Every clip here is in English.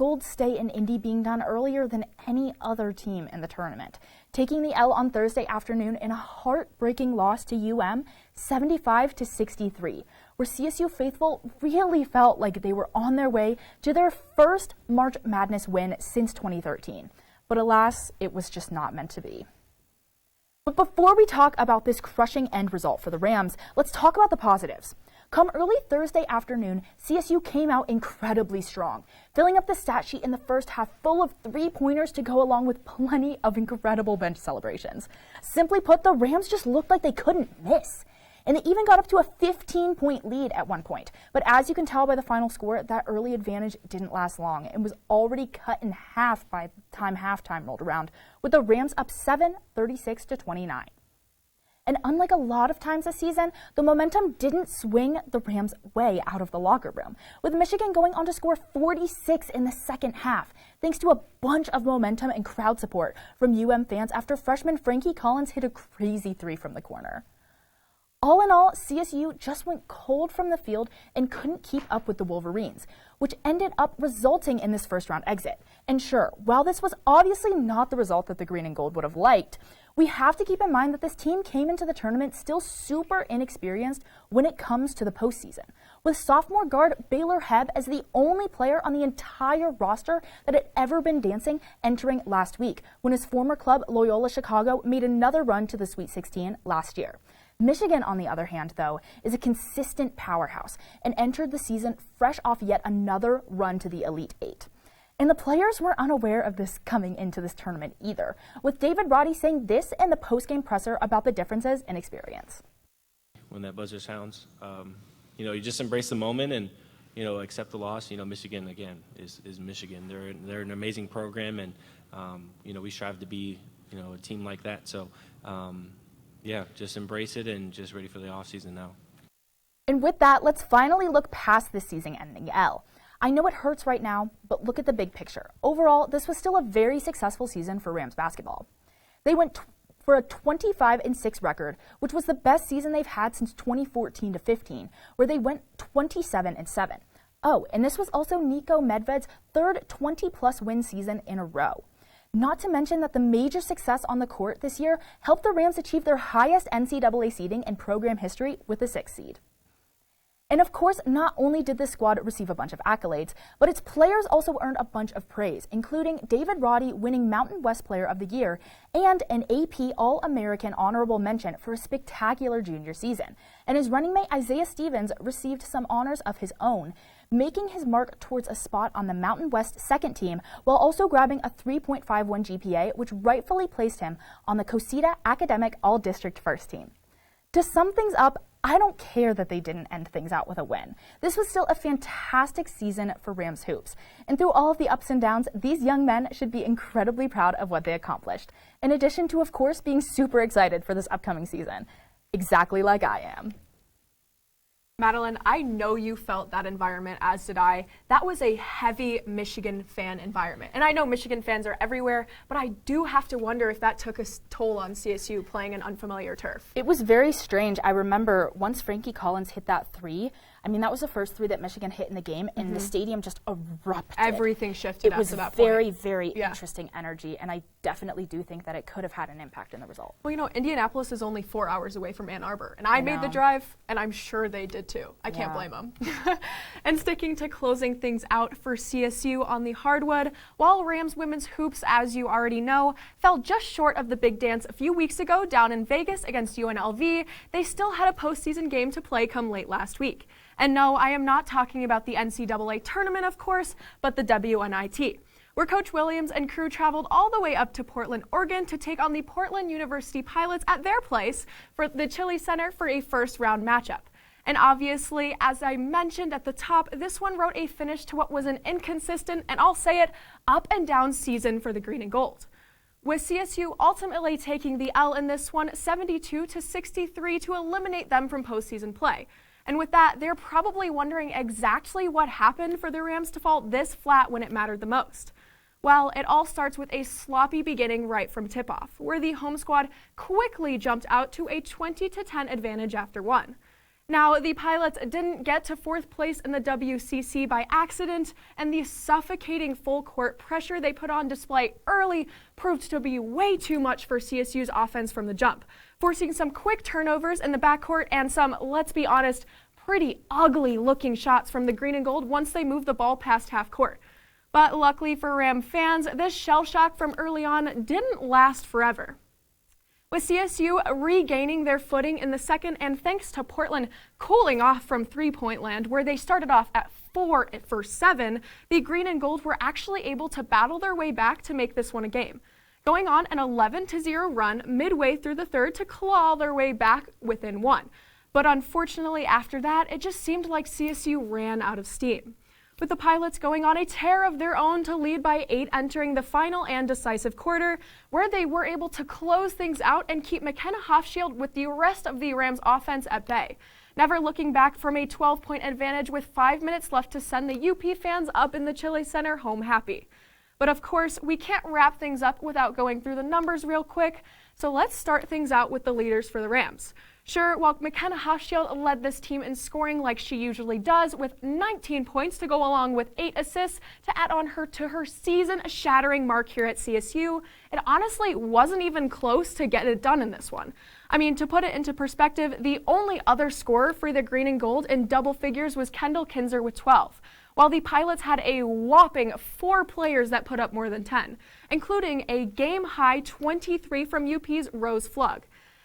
gold stay in Indy being done earlier than any other team in the tournament, taking the L on Thursday afternoon in a heartbreaking loss to UM 75-63, where CSU faithful really felt like they were on their way to their first March Madness win since 2013. But alas, it was just not meant to be. But before we talk about this crushing end result for the Rams, let's talk about the positives. Come early Thursday afternoon, CSU came out incredibly strong, filling up the stat sheet in the first half full of three-pointers to go along with plenty of incredible bench celebrations. Simply put, the Rams just looked like they couldn't miss. And they even got up to a 15-point lead at one point. But as you can tell by the final score, that early advantage didn't last long and was already cut in half by the time halftime rolled around, with the Rams up 7, 36-29. And unlike a lot of times this season, the momentum didn't swing the Rams' way out of the locker room, with Michigan going on to score 46 in the second half, thanks to a bunch of momentum and crowd support from UM fans after freshman Frankie Collins hit a crazy three from the corner. All in all, CSU just went cold from the field and couldn't keep up with the Wolverines, which ended up resulting in this first-round exit. And sure, while this was obviously not the result that the green and gold would have liked, we have to keep in mind that this team came into the tournament still super inexperienced when it comes to the postseason, with sophomore guard Baylor Hebb as the only player on the entire roster that had ever been dancing entering last week, when his former club Loyola Chicago made another run to the Sweet 16 last year. Michigan, on the other hand, though, is a consistent powerhouse and entered the season fresh off yet another run to the Elite Eight. And the players were unaware of this coming into this tournament either, with David Roddy saying this in the post-game presser about the differences in experience. When that buzzer sounds, you just embrace the moment and, accept the loss. Michigan, again, is Michigan. They're an amazing program, and, we strive to be, a team like that. So, just embrace it and just ready for the offseason now. And with that, let's finally look past this season-ending L. I know it hurts right now, but look at the big picture. Overall, this was still a very successful season for Rams basketball. They went for a 25-6 record, which was the best season they've had since 2014-15, where they went 27-7. Oh, and this was also Nico Medved's third 20-plus win season in a row. Not to mention that the major success on the court this year helped the Rams achieve their highest NCAA seeding in program history with the 6th seed. And of course, not only did this squad receive a bunch of accolades, but its players also earned a bunch of praise, including David Roddy winning Mountain West Player of the Year and an AP All-American honorable mention for a spectacular junior season. And his running mate Isaiah Stevens received some honors of his own, making his mark towards a spot on the Mountain West second team while also grabbing a 3.51 GPA, which rightfully placed him on the COSITA Academic All-District first team. To sum things up, I don't care that they didn't end things out with a win. This was still a fantastic season for Rams hoops. And through all of the ups and downs, these young men should be incredibly proud of what they accomplished. In addition to, of course, being super excited for this upcoming season. Exactly like I am. Madeline, I know you felt that environment, as did I. That was a heavy Michigan fan environment. And I know Michigan fans are everywhere, but I do have to wonder if that took a toll on CSU playing an unfamiliar turf. It was very strange. I remember once Frankie Collins hit that three, that was the first three that Michigan hit in the game, and the stadium just erupted. Everything shifted after that point. It was very, very interesting energy, and I definitely do think that it could have had an impact in the result. Well, Indianapolis is only 4 hours away from Ann Arbor, and I made the drive, and I'm sure they did too. I can't blame them. And sticking to closing things out for CSU on the hardwood, while Rams women's hoops, as you already know, fell just short of the big dance a few weeks ago down in Vegas against UNLV, they still had a postseason game to play come late last week. And no, I am not talking about the NCAA tournament, of course, but the WNIT, where Coach Williams and crew traveled all the way up to Portland, Oregon to take on the Portland University Pilots at their place for the Chili Center for a first-round matchup. And obviously, as I mentioned at the top, this one wrote a finish to what was an inconsistent, and I'll say it, up and down season for the green and gold, with CSU ultimately taking the L in this one 72-63 to eliminate them from postseason play. And with that, they're probably wondering exactly what happened for the Rams to fall this flat when it mattered the most. Well, it all starts with a sloppy beginning right from tip-off, where the home squad quickly jumped out to a 20-10 advantage after one. Now, the Pilots didn't get to 4th place in the WCC by accident, and the suffocating full court pressure they put on display early proved to be way too much for CSU's offense from the jump, forcing some quick turnovers in the backcourt and some, let's be honest, pretty ugly looking shots from the green and gold once they moved the ball past half court. But luckily for Ram fans, this shell shock from early on didn't last forever. With CSU regaining their footing in the second, and thanks to Portland cooling off from three-point land where they started off at 4 for 7, the green and gold were actually able to battle their way back to make this one a game, going on an 11-0 run midway through the third to claw their way back within 1. But unfortunately after that, it just seemed like CSU ran out of steam, with the Pilots going on a tear of their own to lead by 8 entering the final and decisive quarter, where they were able to close things out and keep McKenna Hofschild with the rest of the Rams offense at bay, never looking back from a 12-point advantage with 5 minutes left to send the UP fans up in the Chile Center home happy. But of course, we can't wrap things up without going through the numbers real quick, so let's start things out with the leaders for the Rams. Sure, while McKenna Hofschild led this team in scoring like she usually does with 19 points to go along with 8 assists to add on to her season-shattering mark here at CSU, it honestly wasn't even close to get it done in this one. I mean, to put it into perspective, the only other scorer for the green and gold in double figures was Kendall Kinzer with 12, while the Pilots had a whopping 4 players that put up more than 10, including a game-high 23 from UP's Rose Flug.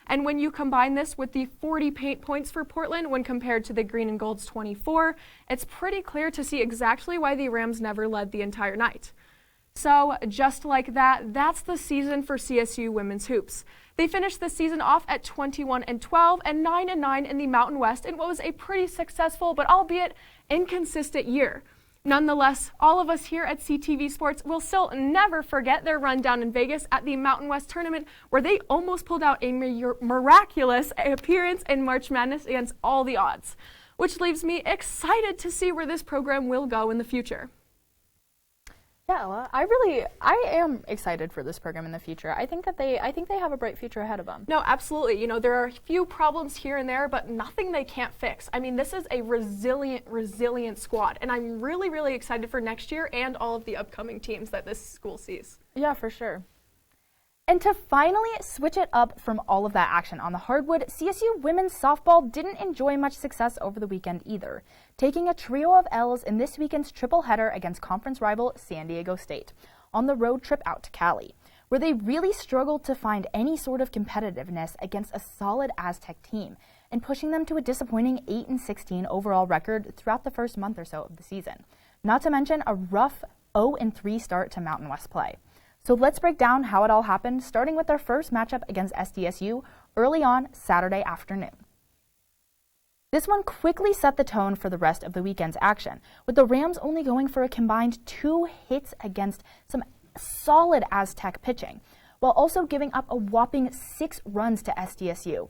And when you combine this with the 40 paint points for Portland when compared to the green and gold's 24, it's pretty clear to see exactly why the Rams never led the entire night. So just like that, that's the season for CSU women's hoops. They finished the season off at 21-12 and 9-9 in the Mountain West in what was a pretty successful but albeit inconsistent year. Nonetheless, all of us here at CTV Sports will still never forget their run down in Vegas at the Mountain West tournament, where they almost pulled out a miraculous appearance in March Madness against all the odds, which leaves me excited to see where this program will go in the future. Yeah, Ella, I am excited for this program in the future. I think they have a bright future ahead of them. No, absolutely. You know, there are a few problems here and there, but nothing they can't fix. I mean, this is a resilient squad, and I'm really, really excited for next year and all of the upcoming teams that this school sees. Yeah, for sure. And to finally switch it up from all of that action on the hardwood, CSU women's softball didn't enjoy much success over the weekend either, taking a trio of L's in this weekend's triple header against conference rival San Diego State on the road trip out to Cali, where they really struggled to find any sort of competitiveness against a solid Aztec team and pushing them to a disappointing 8-16 overall record throughout the first month or so of the season, not to mention a rough 0-3 start to Mountain West play. So let's break down how it all happened, starting with their first matchup against SDSU early on Saturday afternoon. This one quickly set the tone for the rest of the weekend's action, with the Rams only going for a combined 2 hits against some solid Aztec pitching, while also giving up a whopping 6 runs to SDSU.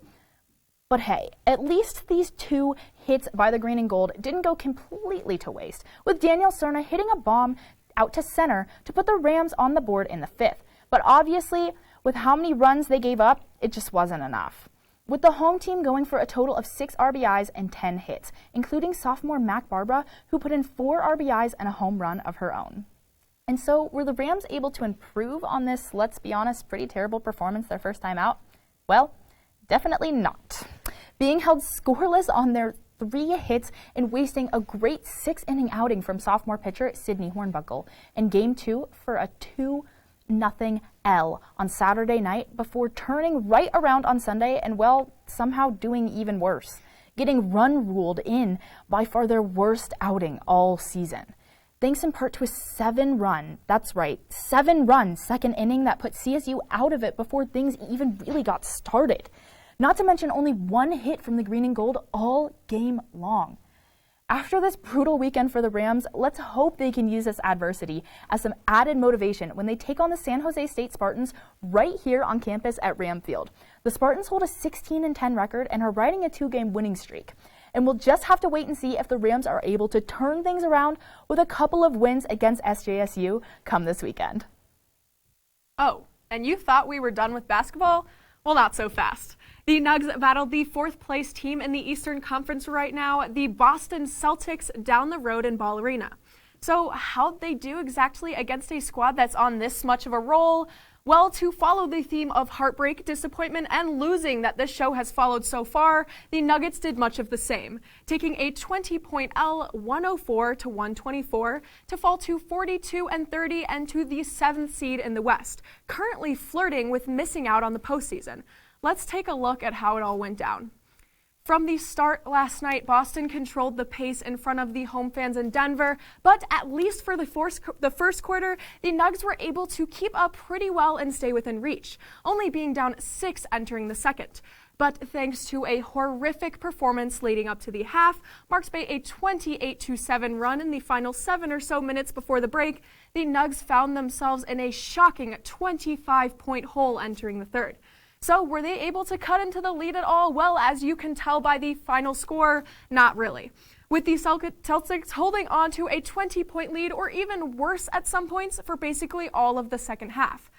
But hey, at least these 2 hits by the green and gold didn't go completely to waste, with Daniel Cerna hitting a bomb out to center to put the Rams on the board in the 5th. But obviously, with how many runs they gave up, it just wasn't enough, with the home team going for a total of 6 RBIs and 10 hits, including sophomore Mac Barbara, who put in 4 RBIs and a home run of her own. And so, were the Rams able to improve on this, let's be honest, pretty terrible performance their first time out? Well, definitely not. Being held scoreless on their 3 hits and wasting a great 6-inning outing from sophomore pitcher Sydney Hornbuckle in Game 2 for a 2-0 L on Saturday night before turning right around on Sunday and, well, somehow doing even worse, getting run-ruled in by far their worst outing all season. Thanks in part to a 7-run second inning that put CSU out of it before things even really got started. Not to mention only 1 hit from the green and gold all game long. After this brutal weekend for the Rams, let's hope they can use this adversity as some added motivation when they take on the San Jose State Spartans right here on campus at Ram Field. The Spartans hold a 16-10 record and are riding a 2-game winning streak. And we'll just have to wait and see if the Rams are able to turn things around with a couple of wins against SJSU come this weekend. Oh, and you thought we were done with basketball? Well, not so fast. The Nugs battled the 4th place team in the Eastern Conference right now, the Boston Celtics, down the road in Ball Arena. So how'd they do exactly against a squad that's on this much of a roll? Well, to follow the theme of heartbreak, disappointment, and losing that this show has followed so far, the Nuggets did much of the same, taking a 20-point L, 104-124, to fall to 42-30 and to the 7th seed in the West, currently flirting with missing out on the postseason. Let's take a look at how it all went down. From the start last night, Boston controlled the pace in front of the home fans in Denver, but at least for the first quarter, the Nugs were able to keep up pretty well and stay within reach, only being down 6 entering the second. But thanks to a horrific performance leading up to the half, marked by a 28-7 run in the final 7 or so minutes before the break, the Nugs found themselves in a shocking 25-point hole entering the third. So were they able to cut into the lead at all? Well, as you can tell by the final score, not really. With the Celtics holding on to a 20-point lead, or even worse at some points, for basically all of the second half.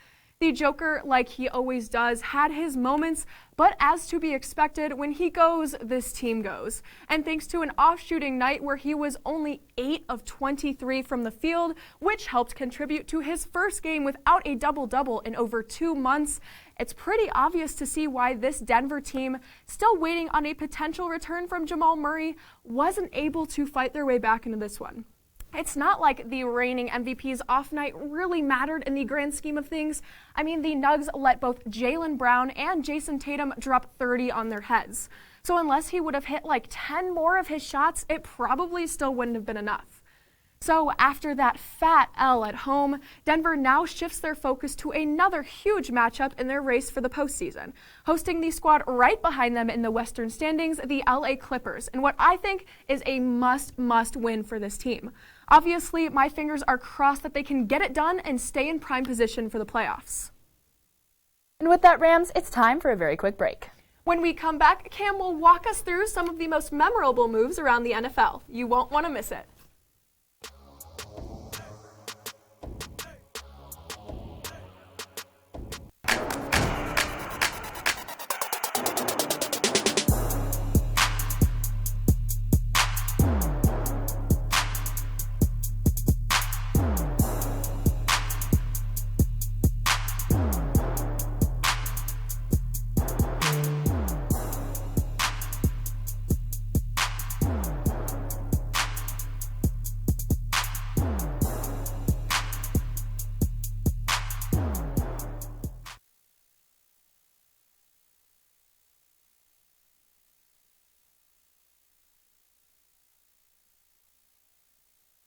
The Joker, like he always does, had his moments, but as to be expected, when he goes, this team goes. And thanks to an off-shooting night where he was only 8 of 23 from the field, which helped contribute to his first game without a double-double in over 2 months, it's pretty obvious to see why this Denver team, still waiting on a potential return from Jamal Murray, wasn't able to fight their way back into this one. It's not like the reigning MVP's off night really mattered in the grand scheme of things. I mean, the Nugs let both Jaylen Brown and Jason Tatum drop 30 on their heads. So unless he would have hit like 10 more of his shots, it probably still wouldn't have been enough. So after that fat L at home, Denver now shifts their focus to another huge matchup in their race for the postseason, hosting the squad right behind them in the Western standings, the LA Clippers, in what I think is a must win for this team. Obviously, my fingers are crossed that they can get it done and stay in prime position for the playoffs. And with that, Rams, it's time for a very quick break. When we come back, Cam will walk us through some of the most memorable moves around the NFL. You won't want to miss it.